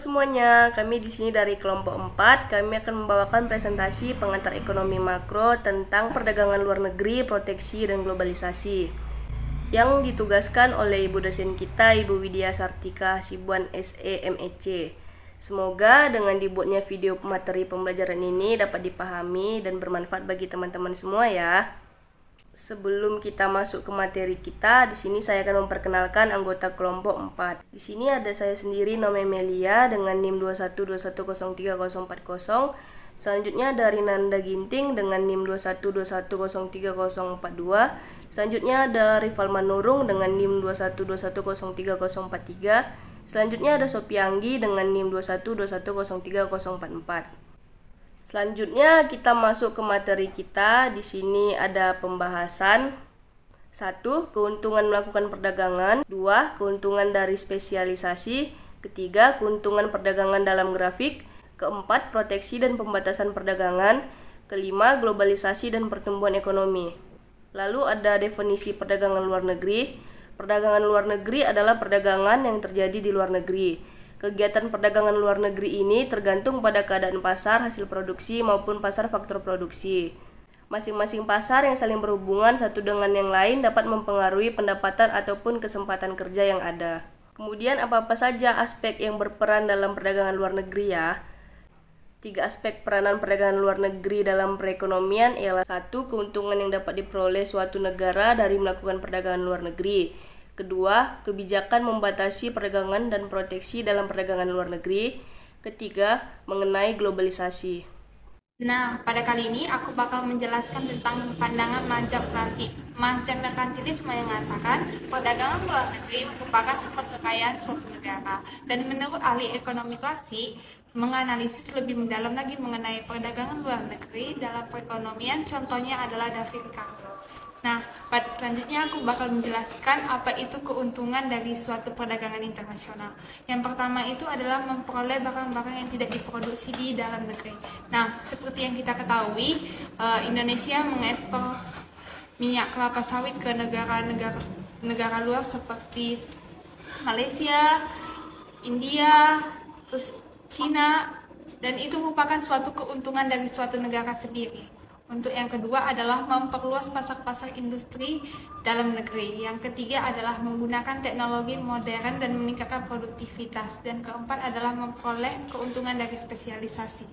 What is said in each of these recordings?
semuanya, kami di sini dari kelompok 4. Kami akan membawakan presentasi pengantar ekonomi makro tentang perdagangan luar negeri, proteksi, dan globalisasi yang ditugaskan oleh ibu dosen kita, Ibu Widya Sartika Hasibuan SE MEC. Semoga dengan dibuatnya video materi pembelajaran ini dapat dipahami dan bermanfaat bagi teman-teman semua ya. Sebelum kita masuk ke materi kita, di sini saya akan memperkenalkan anggota kelompok 4. Di sini ada saya sendiri, Nome Melia dengan NIM 2121034040. Selanjutnya ada Rinanda Ginting dengan NIM 2121034042. Selanjutnya ada Rival Manurung dengan NIM 2121034043. Selanjutnya ada Sophia Anggi dengan NIM 2121034044. Selanjutnya kita masuk ke materi kita. Di sini ada pembahasan 1. Keuntungan melakukan perdagangan. 2. Keuntungan dari spesialisasi. Ketiga, keuntungan perdagangan dalam grafik. Keempat, proteksi dan pembatasan perdagangan. Kelima, globalisasi dan pertumbuhan ekonomi. Lalu ada definisi perdagangan luar negeri. Perdagangan luar negeri adalah perdagangan yang terjadi di luar negeri. Kegiatan perdagangan luar negeri ini tergantung pada keadaan pasar, hasil produksi, maupun pasar faktor produksi. Masing-masing pasar yang saling berhubungan satu dengan yang lain dapat mempengaruhi pendapatan ataupun kesempatan kerja yang ada. Kemudian apa-apa saja aspek yang berperan dalam perdagangan luar negeri ya? 3 aspek peranan perdagangan luar negeri dalam perekonomian ialah 1. Keuntungan yang dapat diperoleh suatu negara dari melakukan perdagangan luar negeri. Kedua, kebijakan membatasi perdagangan dan proteksi dalam perdagangan luar negeri. Ketiga, mengenai globalisasi. Nah, pada kali ini aku bakal menjelaskan tentang pandangan Machiavelli. Machiavelli mengatakan perdagangan luar negeri merupakan sumber kekayaan suatu negara. Dan menurut ahli ekonomi klasik, menganalisis lebih mendalam lagi mengenai perdagangan luar negeri dalam perekonomian, contohnya adalah David Ricardo. Nah, pada selanjutnya aku bakal menjelaskan apa itu keuntungan dari suatu perdagangan internasional. Yang pertama itu adalah memperoleh barang-barang yang tidak diproduksi di dalam negeri. Nah, seperti yang kita ketahui, Indonesia mengekspor minyak kelapa sawit ke negara luar seperti Malaysia, India, terus Cina, dan itu merupakan suatu keuntungan dari suatu negara sendiri. Untuk yang kedua adalah memperluas pasar-pasar industri dalam negeri. Yang ketiga adalah menggunakan teknologi modern dan meningkatkan produktivitas. Dan keempat adalah memperoleh keuntungan dari spesialisasi.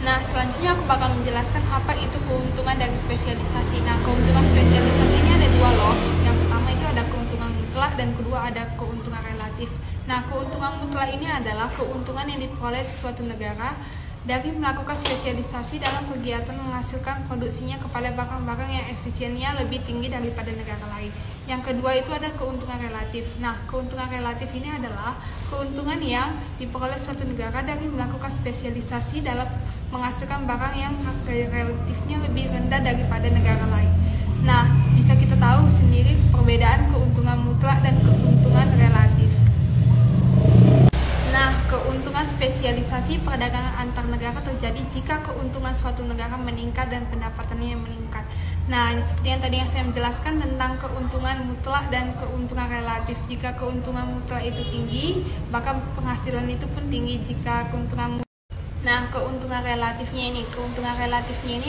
Nah, selanjutnya aku bakal menjelaskan apa itu keuntungan dari spesialisasi. Nah, keuntungan spesialisasi ini ada dua loh. Yang pertama itu ada keuntungan mutlak dan kedua ada keuntungan relatif. Nah, keuntungan mutlak ini adalah keuntungan yang diperoleh di suatu negara dari melakukan spesialisasi dalam kegiatan menghasilkan produksinya kepada barang-barang yang efisiennya lebih tinggi daripada negara lain. Yang kedua itu ada keuntungan relatif. Nah, keuntungan relatif ini adalah keuntungan yang diperoleh suatu negara dari melakukan spesialisasi dalam menghasilkan barang yang relatifnya lebih rendah daripada negara lain. Nah, bisa kita tahu sendiri perbedaan keuntungan mutlak dan keuntungan relatif. Nah, keuntungan spesialisasi perdagangan antar negara terjadi jika keuntungan suatu negara meningkat dan pendapatannya meningkat. Nah, seperti yang tadi saya menjelaskan tentang keuntungan mutlak dan keuntungan relatif. Jika keuntungan mutlak itu tinggi, maka penghasilan itu pun tinggi. Jika keuntungan keuntungan relatifnya ini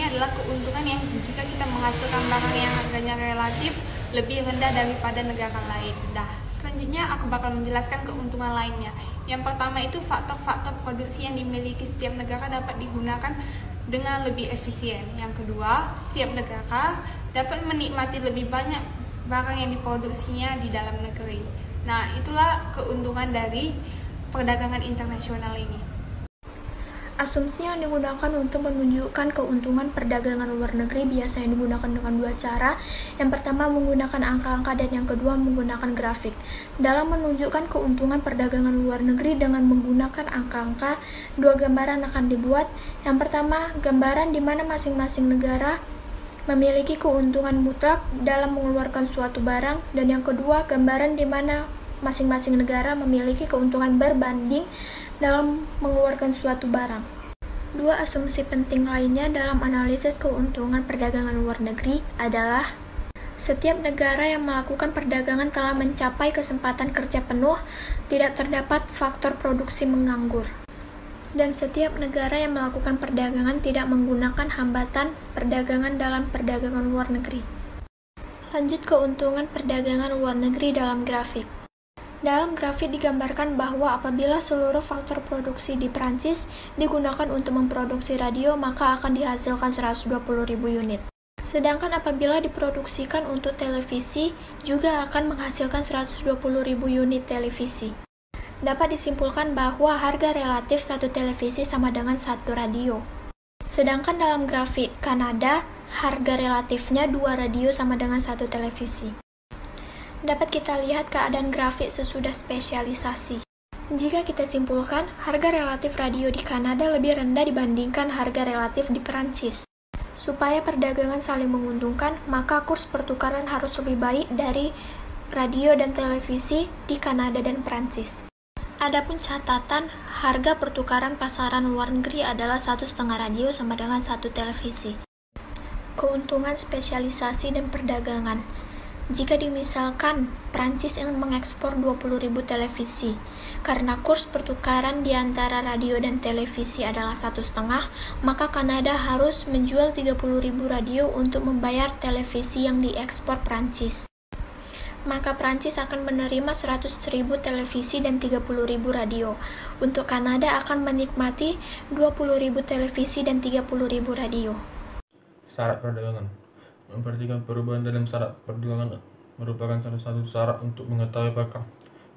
adalah keuntungan yang jika kita menghasilkan barang yang harganya relatif lebih rendah daripada negara lain. Selanjutnya aku bakal menjelaskan keuntungan lainnya. Yang pertama itu faktor-faktor produksi yang dimiliki setiap negara dapat digunakan dengan lebih efisien. Yang kedua, setiap negara dapat menikmati lebih banyak barang yang diproduksinya di dalam negeri. Nah, itulah keuntungan dari perdagangan internasional ini. Asumsi yang digunakan untuk menunjukkan keuntungan perdagangan luar negeri biasanya digunakan dengan dua cara. Yang pertama menggunakan angka-angka dan yang kedua menggunakan grafik. Dalam menunjukkan keuntungan perdagangan luar negeri dengan menggunakan angka-angka, dua gambaran akan dibuat. Yang pertama, gambaran di mana masing-masing negara memiliki keuntungan mutlak dalam mengeluarkan suatu barang, dan yang kedua, gambaran di mana masing-masing negara memiliki keuntungan berbanding dalam mengeluarkan suatu barang. Dua asumsi penting lainnya dalam analisis keuntungan perdagangan luar negeri adalah Setiap negara yang melakukan perdagangan telah mencapai kesempatan kerja penuh, tidak terdapat faktor produksi menganggur. Dan setiap negara yang melakukan perdagangan tidak menggunakan hambatan perdagangan dalam perdagangan luar negeri. Lanjut keuntungan perdagangan luar negeri dalam grafik. Dalam grafik digambarkan bahwa apabila seluruh faktor produksi di Prancis digunakan untuk memproduksi radio, maka akan dihasilkan 120.000 unit. Sedangkan apabila diproduksikan untuk televisi, juga akan menghasilkan 120.000 unit televisi. Dapat disimpulkan bahwa harga relatif satu televisi sama dengan satu radio. Sedangkan dalam grafik Kanada, harga relatifnya 2 radio sama dengan satu televisi. Dapat kita lihat keadaan grafik sesudah spesialisasi. Jika kita simpulkan, harga relatif radio di Kanada lebih rendah dibandingkan harga relatif di Perancis. Supaya perdagangan saling menguntungkan, maka kurs pertukaran harus lebih baik dari radio dan televisi di Kanada dan Perancis. Adapun catatan, harga pertukaran pasaran luar negeri adalah 1,5 radio sama dengan 1 televisi. Keuntungan spesialisasi dan perdagangan. Jika dimisalkan Prancis ingin mengekspor 20.000 televisi, karena kurs pertukaran di antara radio dan televisi adalah 1,5, maka Kanada harus menjual 30.000 radio untuk membayar televisi yang diekspor Prancis. Maka Prancis akan menerima 100.000 televisi dan 30.000 radio. Untuk Kanada akan menikmati 20.000 televisi dan 30.000 radio. Syarat perdagangan. Memperhatikan perubahan dalam syarat perdagangan merupakan salah satu syarat untuk mengetahui apakah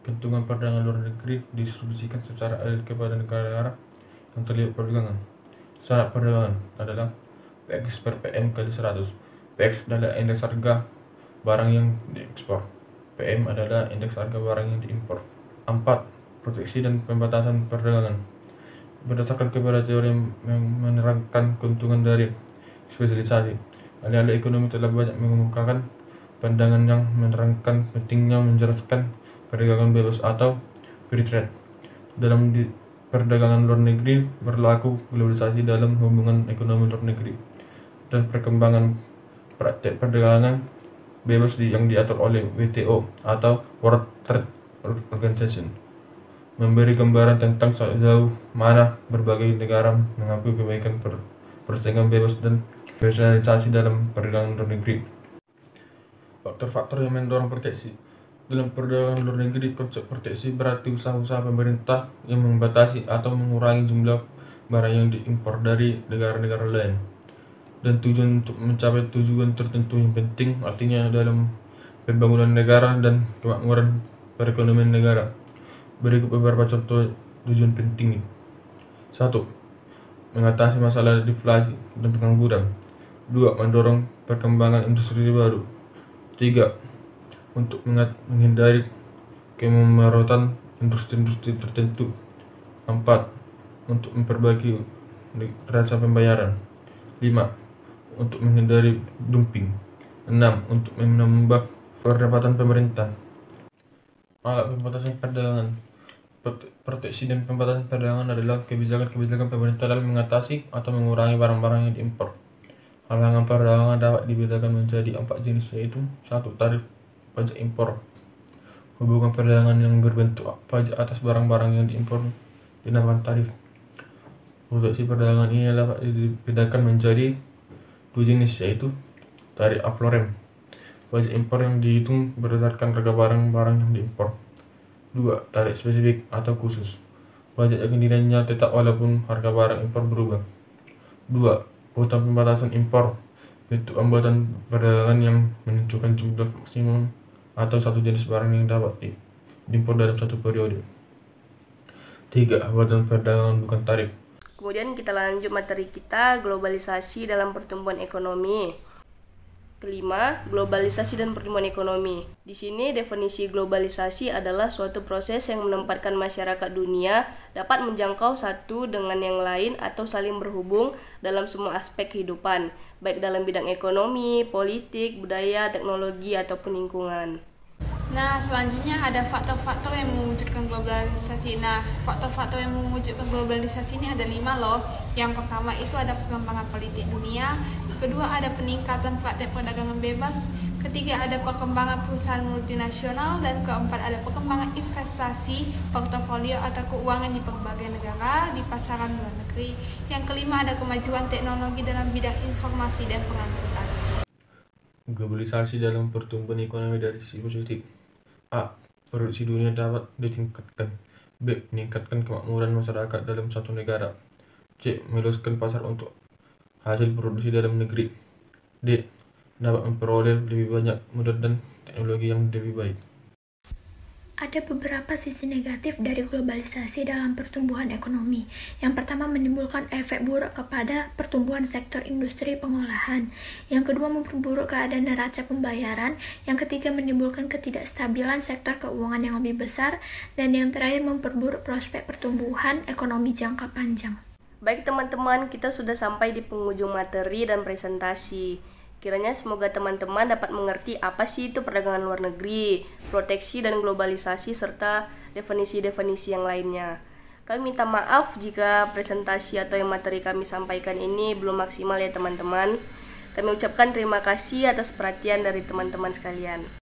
keuntungan perdagangan luar negeri didistribusikan secara adil kepada negara-negara yang terlibat perdagangan. Syarat perdagangan adalah PX per PM kali 100. PX adalah indeks harga barang yang diekspor. PM adalah indeks harga barang yang diimpor. 4. Proteksi dan pembatasan perdagangan. Berdasarkan kepada teori yang menerangkan keuntungan dari spesialisasi, ahli-ahli ekonomi telah banyak mengemukakan pandangan yang menerangkan pentingnya menjelaskan perdagangan bebas atau free trade. Dalam perdagangan luar negeri berlaku globalisasi dalam hubungan ekonomi luar negeri dan perkembangan praktek perdagangan bebas yang diatur oleh WTO atau World Trade Organization memberi gambaran tentang sejauh mana berbagai negara mengakui kebaikan persaingan bebas dan spesialisasi dalam perdagangan luar negeri. Faktor-faktor yang mendorong proteksi. Dalam perdagangan luar negeri, konsep proteksi berarti usaha-usaha pemerintah yang membatasi atau mengurangi jumlah barang yang diimpor dari negara-negara lain. Dan tujuan untuk mencapai tujuan tertentu yang penting, artinya dalam pembangunan negara dan kemakmuran perekonomian negara. Berikut beberapa contoh tujuan penting. 1. Mengatasi masalah deflasi dan pengangguran. 2. Mendorong perkembangan industri baru. 3. Untuk menghindari kemerotan industri-industri tertentu. 4. Untuk memperbaiki neraca pembayaran. 5. Untuk menghindari dumping. 6. Untuk menambah pendapatan pemerintah. Alat pembatasan perdagangan. Proteksi dan pembatasan perdagangan adalah kebijakan-kebijakan pemerintah dalam mengatasi atau mengurangi barang-barang yang diimpor. Halangan perdagangan dapat dibedakan menjadi 4 jenis, yaitu 1. Tarif pajak impor. Hubungan perdagangan yang berbentuk pajak atas barang-barang yang diimpor dinamakan tarif. Proteksi perdagangan ini dapat dibedakan menjadi 2 jenis, yaitu tarif a florim. Pajak impor yang dihitung berdasarkan harga barang-barang yang diimpor. 2. Tarif spesifik atau khusus. Pajak yang nilainya tetap walaupun harga barang impor berubah. 2. Kuota pembatasan impor. Bentuk hambatan perdagangan yang menentukan jumlah maksimum atau satu jenis barang yang dapat diimpor dalam satu periode. 3. Hambatan perdagangan bukan tarif. Kemudian kita lanjut materi kita, globalisasi dalam pertumbuhan ekonomi. Kelima, globalisasi dan pertumbuhan ekonomi. Di sini definisi globalisasi adalah suatu proses yang menempatkan masyarakat dunia dapat menjangkau satu dengan yang lain atau saling berhubung dalam semua aspek kehidupan, baik dalam bidang ekonomi, politik, budaya, teknologi, ataupun lingkungan. Nah, selanjutnya ada faktor-faktor yang mewujudkan globalisasi. Nah, faktor-faktor yang mewujudkan globalisasi ini ada 5 loh. Yang pertama itu ada perkembangan politik dunia. Kedua ada peningkatan praktek perdagangan bebas. Ketiga, ada perkembangan perusahaan multinasional. Dan keempat, ada perkembangan investasi, portofolio atau keuangan di berbagai negara di pasaran luar negeri. Yang kelima, ada kemajuan teknologi dalam bidang informasi dan pengangkutan. Globalisasi dalam pertumbuhan ekonomi dari sisi positif. A. Produksi dunia dapat ditingkatkan. B. Meningkatkan kemakmuran masyarakat dalam satu negara. C. Meluaskan pasar untuk hasil produksi dalam negeri. D. Dapat memperoleh lebih banyak modal dan teknologi yang lebih baik. Ada beberapa sisi negatif dari globalisasi dalam pertumbuhan ekonomi. Yang pertama, menimbulkan efek buruk kepada pertumbuhan sektor industri pengolahan. Yang kedua, memperburuk keadaan neraca pembayaran. Yang ketiga, menimbulkan ketidakstabilan sektor keuangan yang lebih besar. Dan yang terakhir, memperburuk prospek pertumbuhan ekonomi jangka panjang. Baik teman-teman, kita sudah sampai di penghujung materi dan presentasi. Kiranya semoga teman-teman dapat mengerti apa sih itu perdagangan luar negeri, proteksi dan globalisasi, serta definisi-definisi yang lainnya. Kami minta maaf jika presentasi atau yang materi kami sampaikan ini belum maksimal ya teman-teman. Kami ucapkan terima kasih atas perhatian dari teman-teman sekalian.